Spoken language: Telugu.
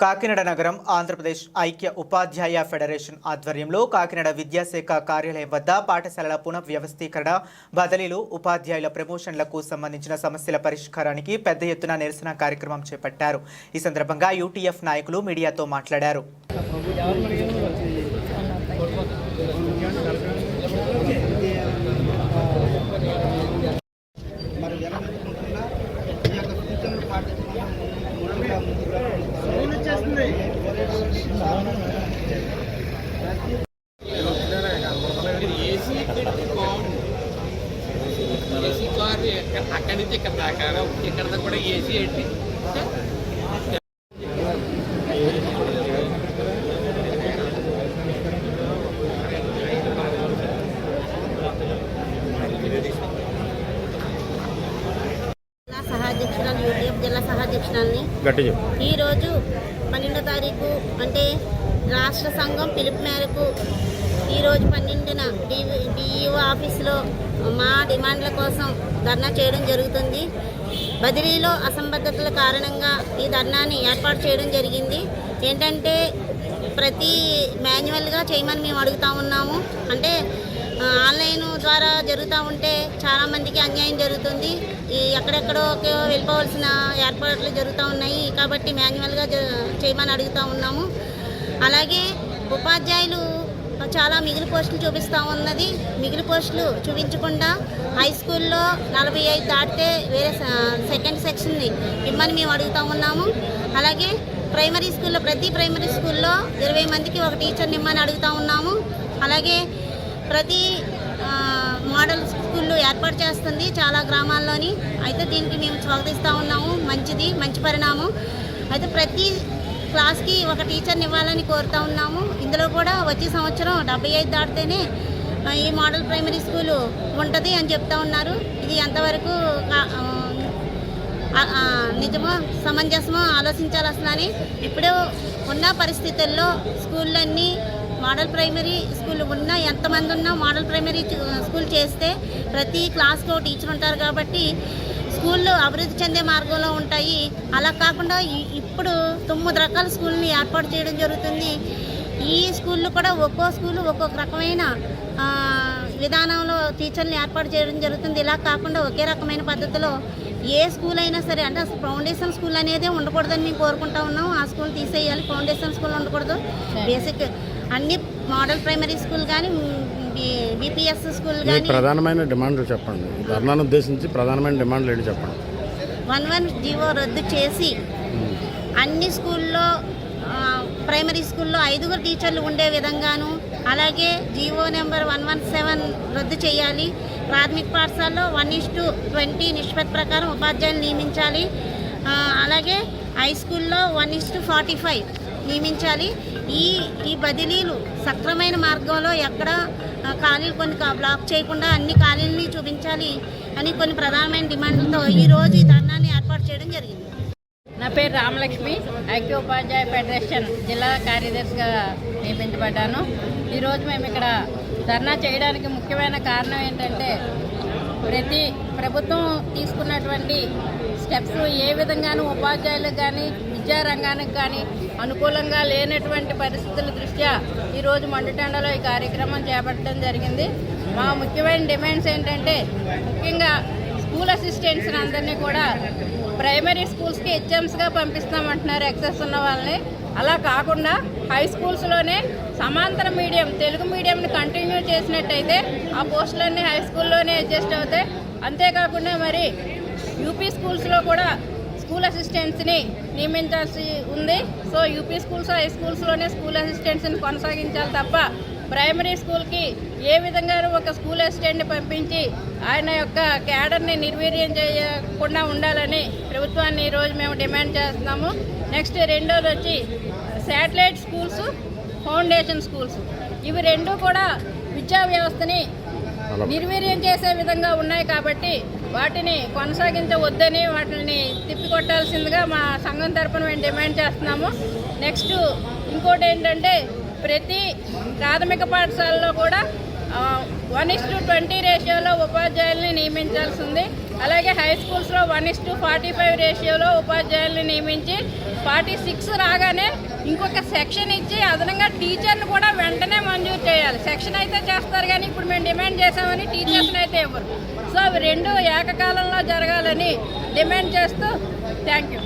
కాకినాడ నగరం ఆంధ్రప్రదేశ్ ఐక్య ఉపాధ్యాయ ఫెడరేషన్ ఆధ్వర్యంలో కాకినాడ విద్యాశాఖ కార్యాలయం వద్ద పాఠశాలల పునఃవ్యవస్థీకరణ, బదిలీలు, ఉపాధ్యాయుల ప్రమోషన్లకు సంబంధించిన సమస్యల పరిష్కారానికి పెద్ద ఎత్తున నిరసన కార్యక్రమం చేపట్టారు. ఈ సందర్భంగా యూటీఎఫ్ నాయకులు మీడియాతో మాట్లాడారు. అక్కడి నుంచి ఇక్కడ దాకా ఇక్కడ కూడా ఏసీ ఏంటి సహాధ్యక్షురాలు యూటీఎఫ్ జిల్లా సహాధ్యక్షురాలని ఈరోజు 12వ తారీఖు అంటే రాష్ట్ర సంఘం పిలుపు మేరకు ఈరోజు 12న డిఈఓ ఆఫీసులో మా డిమాండ్ల కోసం ధర్నా చేయడం జరుగుతుంది. బదిలీలో అసంబద్ధతల కారణంగా ఈ ధర్నాని ఏర్పాటు చేయడం జరిగింది. ఏంటంటే ప్రతి మాన్యువల్గా చేయమని మేము అడుగుతూ ఉన్నాము. అంటే ఆన్లైన్ ద్వారా జరుగుతూ ఉంటే చాలామందికి అన్యాయం జరుగుతుంది. ఎక్కడెక్కడో వెళ్ళిపోవాల్సిన ఏర్పాట్లు జరుగుతూ ఉన్నాయి కాబట్టి మాన్యువల్గా చేయమని అడుగుతూ ఉన్నాము. అలాగే ఉపాధ్యాయులు చాలా మిగిలి పోస్టులు చూపిస్తూ ఉన్నది. మిగిలి పోస్టులు చూపించకుండా హై స్కూల్లో 45 దాటితే వేరే సెకండ్ సెక్షన్ని ఇమ్మని మేము అడుగుతూ ఉన్నాము. అలాగే ప్రైమరీ స్కూల్లో ప్రతి ప్రైమరీ స్కూల్లో 20 మందికి ఒక టీచర్ని ఇమ్మని అడుగుతూ ఉన్నాము. అలాగే ప్రతి మోడల్ స్కూళ్ళు ఏర్పాటు చేస్తుంది చాలా గ్రామాల్లోని. అయితే దీనికి మేము స్వాగతిస్తూ ఉన్నాము. మంచి పరిణామం. అయితే ప్రతి క్లాస్కి ఒక టీచర్ని ఇవ్వాలని కోరుతూ ఉన్నాము. ఇందులో కూడా వచ్చే సంవత్సరం 75 దాటితేనే ఈ మోడల్ ప్రైమరీ స్కూలు ఉంటుంది అని చెప్తా ఉన్నారు. ఇది ఎంతవరకు నిజమో సమంజసమో ఆలోచించాలి అసలు. ఇప్పుడు ఉన్న పరిస్థితుల్లో స్కూళ్ళన్నీ మోడల్ ప్రైమరీ స్కూల్ ఉన్నా ఎంతమంది ఉన్నా మోడల్ ప్రైమరీ స్కూల్ చేస్తే ప్రతి క్లాస్లో టీచర్ ఉంటారు కాబట్టి స్కూళ్ళు అభివృద్ధి చెందే మార్గంలో ఉంటాయి. అలా కాకుండా ఇప్పుడు 9 రకాల స్కూల్ని ఏర్పాటు చేయడం జరుగుతుంది. ఈ స్కూళ్ళు కూడా ఒక్కో స్కూలు ఒక్కొక్క రకమైన విధానంలో టీచర్ని ఏర్పాటు చేయడం జరుగుతుంది. ఇలా కాకుండా ఒకే రకమైన పద్ధతిలో ఏ స్కూల్ అయినా సరే అంటే అసలు ఫౌండేషన్ స్కూల్ అనేదే ఉండకూడదని మేము కోరుకుంటా ఉన్నాం. ఆ స్కూల్ తీసేయాలి, ఫౌండేషన్ స్కూల్ ఉండకూడదు. బేసిక్ అన్ని మోడల్ ప్రైమరీ స్కూల్ కానీ బీపీఎస్ స్కూల్ కానీ. ప్రధానమైన డిమాండ్లు చెప్పండి. ధర్నాను ఉద్దేశించి ప్రధానమైన డిమాండ్లు ఏంటి చెప్పండి. 11 జీవో రద్దు చేసి అన్ని స్కూల్లో ప్రైమరీ స్కూల్లో 5 టీచర్లు ఉండే విధంగాను, అలాగే జీవో నెంబర్ 117 రద్దు చేయాలి. ప్రాథమిక పాఠశాలలో 1:20 నిష్పత్తి ప్రకారం ఉపాధ్యాయులు నియమించాలి. అలాగే హై స్కూల్లో 1:45 నియమించాలి. ఈ బదిలీలు సక్రమైన మార్గంలో ఎక్కడ ఖాళీలు కొన్ని బ్లాక్ చేయకుండా అన్ని ఖాళీలని చూపించాలి అని కొన్ని ప్రధానమైన డిమాండ్లతో ఈరోజు ఈ ధర్నాన్ని ఏర్పాటు చేయడం జరిగింది. నా పేరు రామలక్ష్మి. ఐక్య ఉపాధ్యాయ ఫెడరేషన్ జిల్లా కార్యదర్శిగా నియమించబడ్డాను. ఈరోజు మేము ఇక్కడ ధర్నా చేయడానికి ముఖ్యమైన కారణం ఏంటంటే ప్రతి ప్రభుత్వం తీసుకున్నటువంటి స్టెప్స్ ఏ విధంగానూ ఉపాధ్యాయులకు కానీ విద్యారంగానికి కానీ అనుకూలంగా లేనటువంటి పరిస్థితుల దృష్ట్యా ఈరోజు మండుటెండలో ఈ కార్యక్రమం చేపట్టడం జరిగింది. మా ముఖ్యమైన డిమాండ్స్ ఏంటంటే ముఖ్యంగా స్కూల్ అసిస్టెంట్స్ అందరినీ కూడా ప్రైమరీ స్కూల్స్కి హెచ్ఎంస్గా పంపిస్తామంటున్నారు ఎక్సెస్ ఉన్న వాళ్ళని. అలా కాకుండా హై స్కూల్స్లోనే సమాంతర మీడియం తెలుగు మీడియంని కంటిన్యూ చేసినట్టయితే ఆ పోస్టులన్నీ హై స్కూల్లోనే అడ్జస్ట్ అవుతాయి. అంతేకాకుండా మరి యూపీ స్కూల్స్లో కూడా స్కూల్ అసిస్టెంట్స్ని నియమించాల్సి ఉంది. సో యూపీ స్కూల్స్ హై స్కూల్స్లోనే స్కూల్ అసిస్టెంట్స్ని కొనసాగించాలి తప్ప ప్రైమరీ స్కూల్కి ఏ విధంగా ఒక స్కూల్ అసిస్టెంట్ని పంపించి ఆయన యొక్క క్యాడర్ని నిర్వీర్యం చేయకుండా ఉండాలని ప్రభుత్వాన్ని ఈరోజు మేము డిమాండ్ చేస్తున్నాము. నెక్స్ట్ రెండోది వచ్చి శాటిలైట్ స్కూల్స్, ఫౌండేషన్ స్కూల్స్, ఇవి రెండు కూడా విద్యా వ్యవస్థని నిర్వీర్యం చేసే విధంగా ఉన్నాయి కాబట్టి వాటిని కొనసాగించవద్దని వాటిని తిప్పికొట్టాల్సిందిగా మా సంఘం తరపున మేము డిమాండ్ చేస్తున్నాము. నెక్స్ట్ ఇంకోటి ఏంటంటే ప్రతి ప్రాథమిక పాఠశాలలో కూడా 1:20 రేషియోలో ఉపాధ్యాయుల్ని నియమించాల్సి ఉంది. అలాగే హై స్కూల్స్లో 1:45 రేషియోలో ఉపాధ్యాయుల్ని నియమించి 46 రాగానే ఇంకొక సెక్షన్ ఇచ్చి అదనంగా టీచర్ని కూడా వెంటనే మంజూరు చేయాలి. సెక్షన్ అయితే చేస్తారు కానీ ఇప్పుడు మేము డిమాండ్ చేసామని టీచర్స్ని అయితే ఇవ్వరు. సో అవి రెండు ఏకకాలంలో జరగాలని డిమాండ్ చేస్తూ థ్యాంక్ యూ.